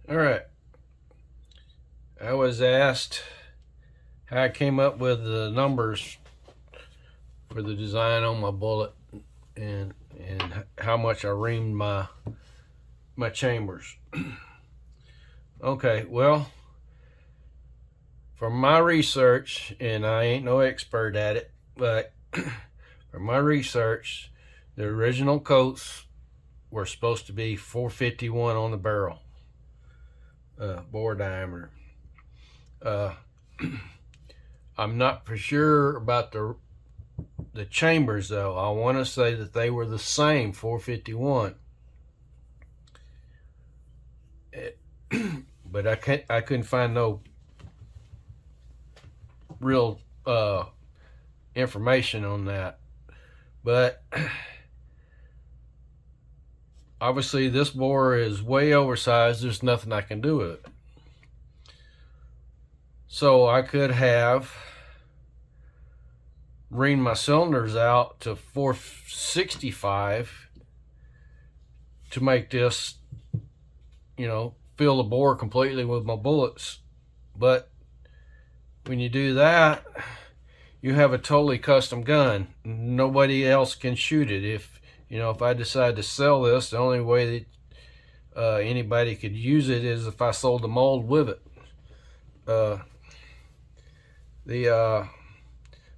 All right. I was asked how I came up with the numbers for the design on my bullet and how much I reamed my chambers. Okay, well, from my research, and I ain't no expert at it, but from my research, the original coats were supposed to be 451 on the barrel, bore diameter. Uh, I'm not for sure about the chambers though. I want to say that they were the same 451. But I couldn't find no real information on that. But obviously this bore is way oversized. There's nothing I can do with it. So I could have reamed my cylinders out to 465 to make this, fill the bore completely with my bullets. But when you do that, you have a totally custom gun. Nobody else can shoot it. If I decide to sell this, the only way that anybody could use it is if I sold the mold with it.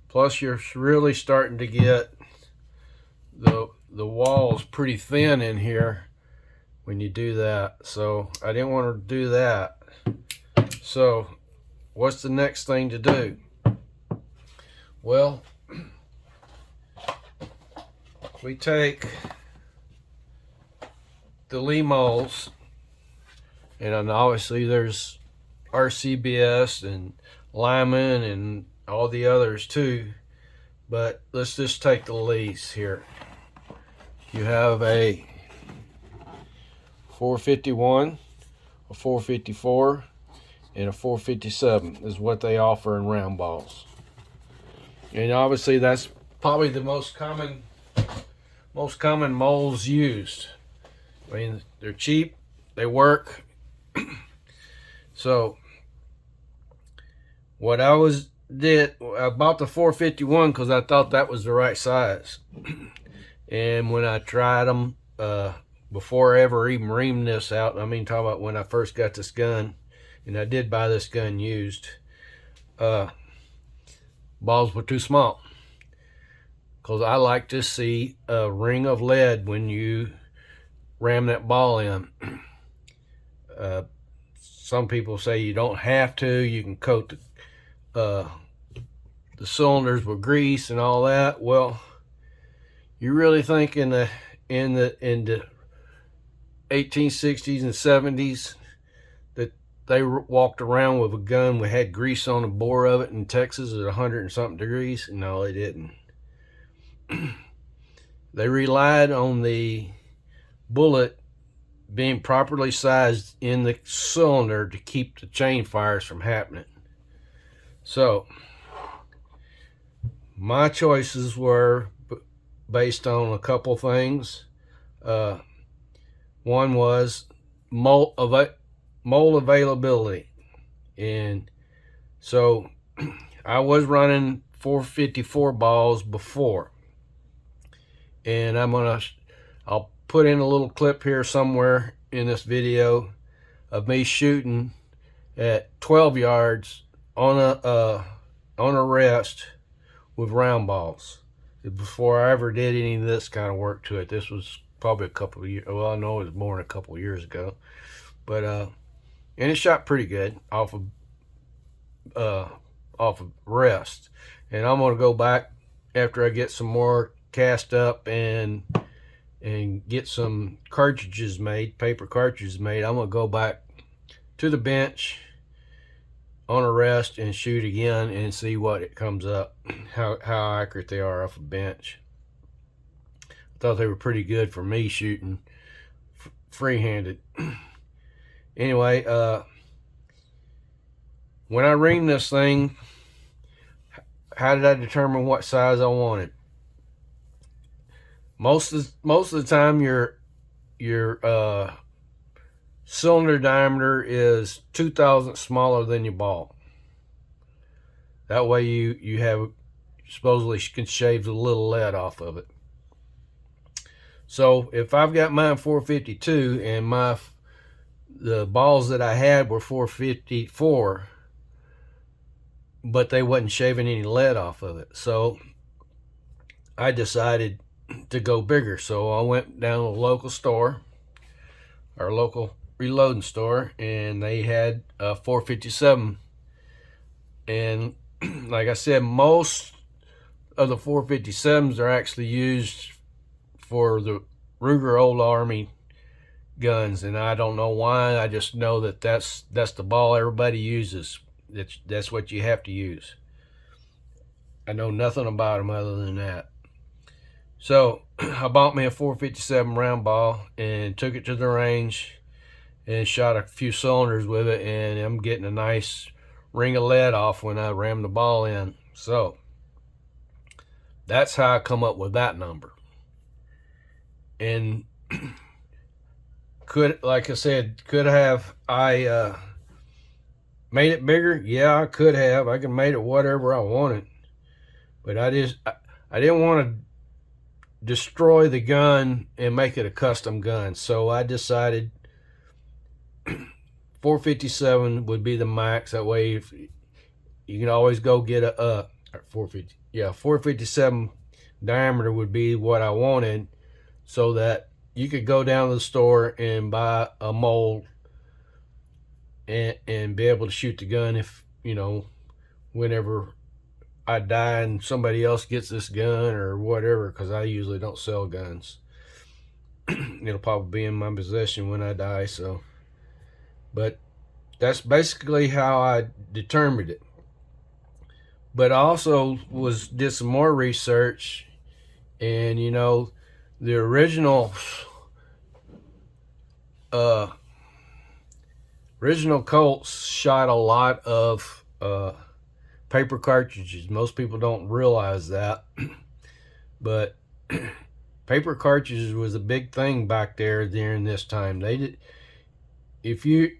Plus you're really starting to get the walls pretty thin in here when you do that. So I didn't want to do that. So what's the next thing to do? Well, we take the Lee molds, and obviously there's RCBS and Lyman and all the others too, but let's just take the Lees here. You have a 451, a 454, and a 457 is what they offer in round balls. And obviously that's probably the most common molds used. I mean, they're cheap, they work. So what I bought the 451 because I thought that was the right size. And when I tried them, before I ever even reamed this out, I mean, talk about when I first got this gun, and I did buy this gun used, balls were too small. Because I like to see a ring of lead when you ram that ball in. Some people say you don't have to. You can coat the cylinders with grease and all that. Well, you really think in the 1860s and 70s that they walked around with a gun that had grease on the bore of it in Texas at 100 and something degrees? No, they didn't. They relied on the bullet being properly sized in the cylinder to keep the chain fires from happening. So my choices were based on a couple things. One was mold availability, and so I was running 454 balls before, and I'll put in a little clip here somewhere in this video of me shooting at 12 yards on a rest with round balls before I ever did any of this kind of work to it. This was probably a couple of years. Well, I know it was more than a couple of years ago, but and it shot pretty good off of rest. And I'm gonna go back after I get some more cast up and get some cartridges made, paper cartridges made. I'm gonna go back to the bench on a rest and shoot again and see what it comes up, how accurate they are off a bench. I thought they were pretty good for me shooting free-handed. Anyway, when I reamed this thing, how did I determine what size I wanted? Most of the time, your cylinder diameter is 2,000 smaller than your ball. That way you have, supposedly can shave the little lead off of it. So if I've got mine 452 and the balls that I had were 454, but they wasn't shaving any lead off of it, so I decided to go bigger. So I went down to a local store, our local reloading store, and they had a 457. And like I said, most of the 457s are actually used for the Ruger Old Army guns, and I don't know why. I just know that that's the ball everybody uses. That's what you have to use. I know nothing about them other than that. So I bought me a 457 round ball and took it to the range and shot a few cylinders with it, and I'm getting a nice ring of lead off when I ram the ball in. So that's how I come up with that number. And like I said, could have I made it bigger? Yeah, I could have. I could made it whatever I wanted, but I didn't want to destroy the gun and make it a custom gun. So I decided 457 would be the max. That way, if you can always go get a 457 diameter would be what I wanted, so that you could go down to the store and buy a mold and be able to shoot the gun if, whenever I die and somebody else gets this gun or whatever, because I usually don't sell guns. It'll probably be in my possession when I die. So, but that's basically how I determined it. But I also did some more research, and the original Colts shot a lot of paper cartridges. Most people don't realize that, but paper cartridges was a big thing back there during this time. They did, if you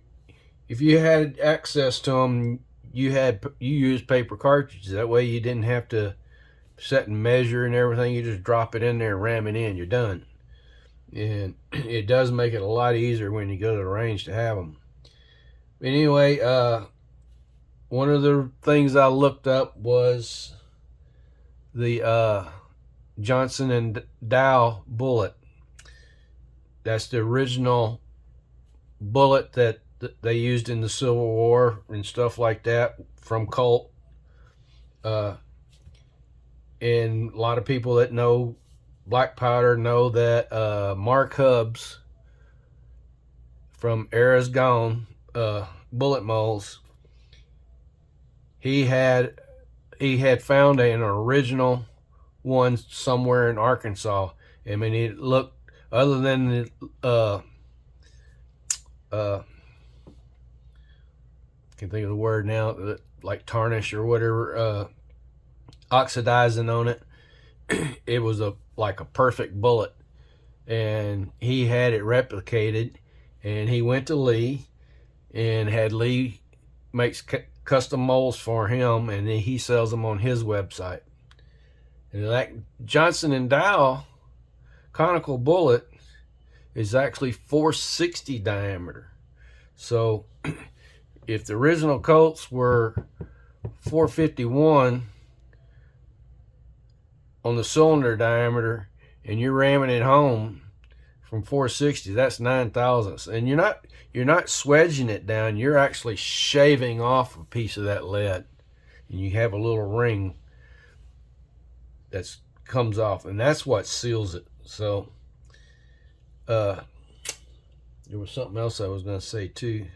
had access to them, you used paper cartridges. That way you didn't have to set and measure and everything. You just drop it in there and ram it in. You're done. And it does make it a lot easier when you go to the range to have them. Anyway, one of the things I looked up was the Johnson and Dow bullet. That's the original bullet that they used in the Civil War and stuff like that, from Colt. And a lot of people that know black powder know that Mark Hubbs from Era's Gone bullet molds, he had found an original one somewhere in Arkansas. I mean, it looked, other than the can't think of the word now, like tarnish or whatever, oxidizing on it, it was like a perfect bullet. And he had it replicated, and he went to Lee and had Lee makes custom molds for him, and then he sells them on his website. And that Johnson and Dow conical bullet is actually 460 diameter. So if the original Colts were 451 on the cylinder diameter, and you're ramming it home from 460, that's 9 thousandths. And you're not swedging it down, you're actually shaving off a piece of that lead, and you have a little ring that comes off, and that's what seals it. So there was something else I was going to say too.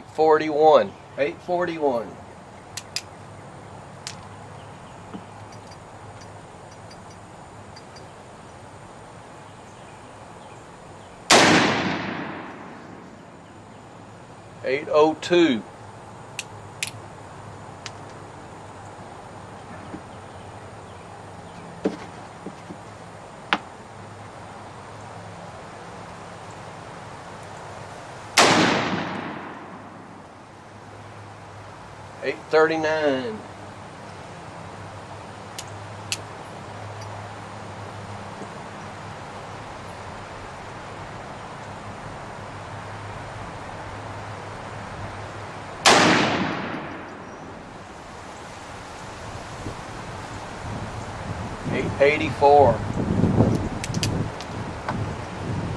$841. $802. 839. $884. All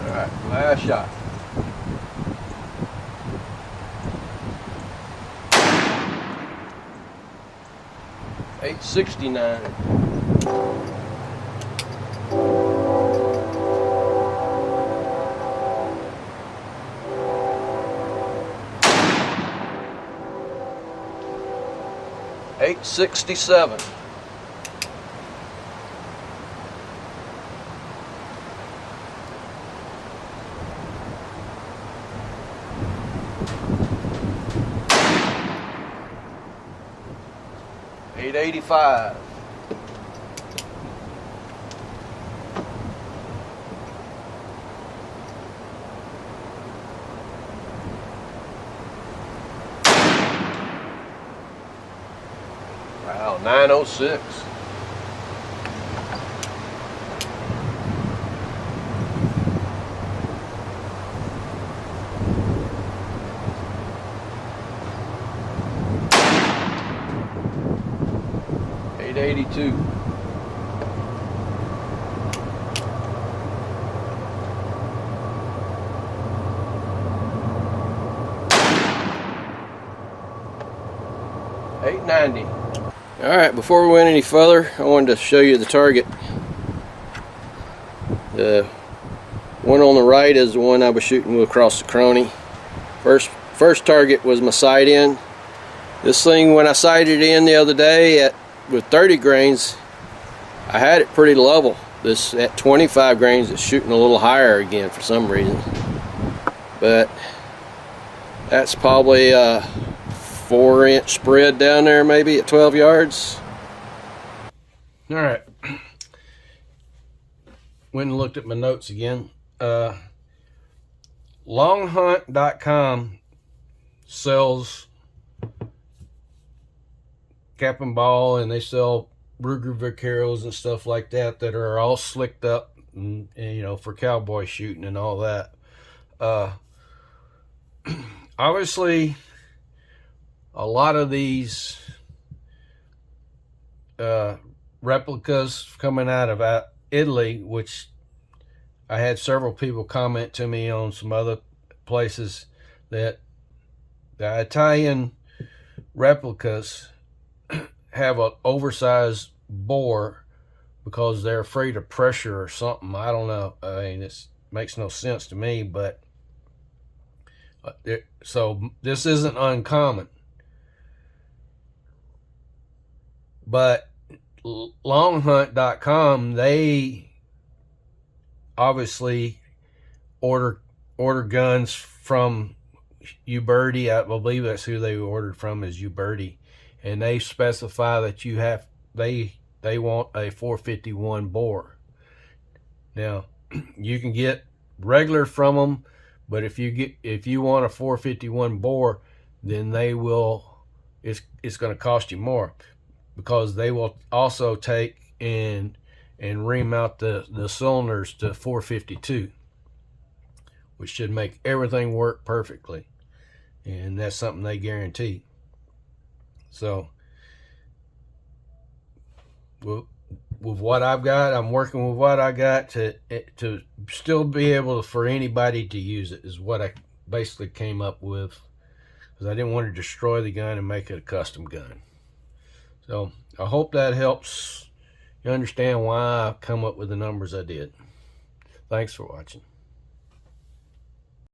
right, last shot. $869. $867. $885. Wow, $906. $882. $890. All right, before we went any further, I wanted to show you the target. The one on the right is the one I was shooting with across the Crony. First target was my sight in. This thing, when I sighted in the other day with 30 grains, I had it pretty level. This at 25 grains, it's shooting a little higher again for some reason. But that's probably a 4-inch spread down there, maybe at 12 yards. All right. Went and looked at my notes again. Longhunt.com sells cap and ball, and they sell Ruger Vaqueros and stuff like that are all slicked up and you know, for cowboy shooting and all that. Obviously a lot of these replicas coming out of Italy, which I had several people comment to me on some other places, that the Italian replicas have an oversized bore because they're afraid of pressure or something. I don't know. I mean, this makes no sense to me, but so this isn't uncommon. But longhunt.com, they obviously order guns from Uberti. I believe that's who they ordered from, is Uberti, and they specify that you have they want a 451 bore. Now you can get regular from them, but if you want a 451 bore, then they will, it's going to cost you more, because they will also take and ream out the cylinders to 452, which should make everything work perfectly, and that's something they guarantee. So with what I've got, I'm working with what I got to still be able for anybody to use it, is what I basically came up with, because I didn't want to destroy the gun and make it a custom gun. So I hope that helps you understand why I've come up with the numbers I did. Thanks for watching.